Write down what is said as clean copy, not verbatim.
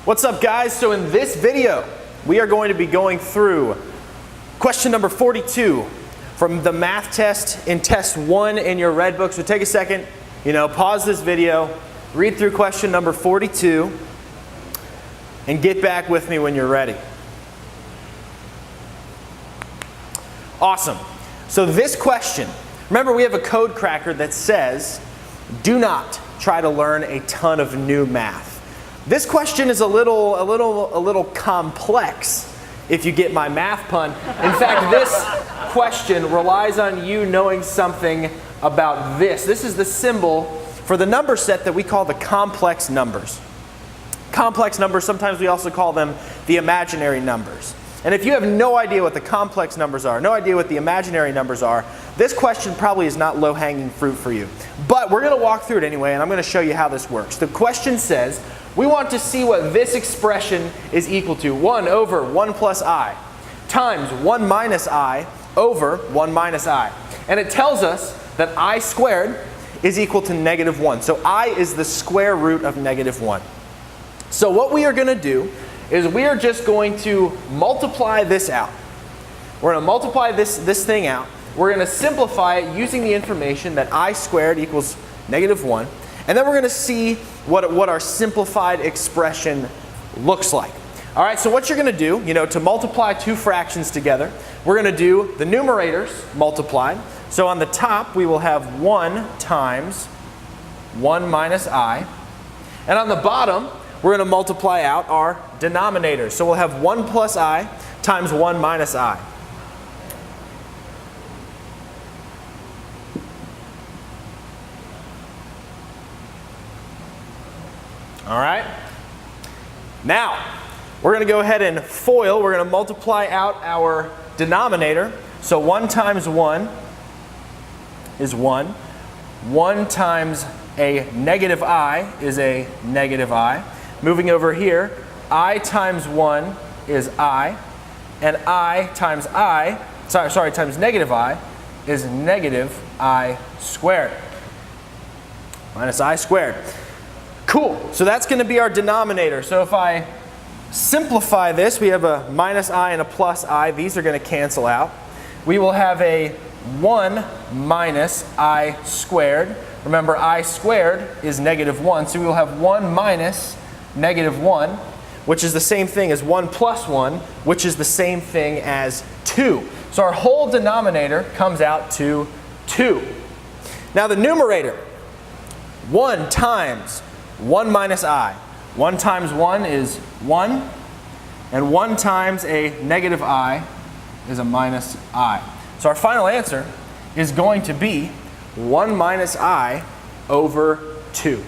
What's up, guys? So in this video, we are going to be going through question number 42 from the math test in test 1 in your red book. So take a second, pause this video, read through question number 42, and get back with me when you're ready. Awesome. So this question, remember we have a code cracker that says, do not try to learn a ton of new math. This question is a little complex, if you get my math pun. In fact, this question relies on you knowing something about this. This is the symbol for the number set that we call the complex numbers. Complex numbers, sometimes we also call them the imaginary numbers. And if you have no idea what the complex numbers are, no idea what the imaginary numbers are, this question probably is not low-hanging fruit for you. But we're going to walk through it anyway, and I'm going to show you how this works. The question says, we want to see what this expression is equal to. 1 over 1 plus I times 1 minus I over 1 minus I. And it tells us that I squared is equal to negative 1. So I is the square root of negative 1. So what we are going to do is we are just going to multiply this out. We're going to multiply this thing out. We're going to simplify it using the information that I squared equals negative 1. And then we're going to see what our simplified expression looks like. All right, so what you're going to do, to multiply two fractions together, we're going to do the numerators multiplied. So on the top, we will have 1 times 1 minus I. And on the bottom, we're going to multiply out our denominators. So we'll have 1 plus I times 1 minus I. All right? Now, we're going to go ahead and FOIL. We're going to multiply out our denominator. So 1 times 1 is 1. 1 times a negative I is a negative I. Moving over here, I times 1 is I. And I times times negative I is negative I squared. Minus I squared. Cool, so that's going to be our denominator. So if I simplify this, we have a minus I and a plus I. These are going to cancel out. We will have a 1 minus I squared. Remember, I squared is negative 1, so we will have 1 minus negative 1, which is the same thing as 1 plus 1, which is the same thing as 2. So our whole denominator comes out to 2. Now the numerator, 1 times 1 minus I. 1 times 1 is 1, and 1 times a negative I is a minus I. So our final answer is going to be 1 minus I over 2.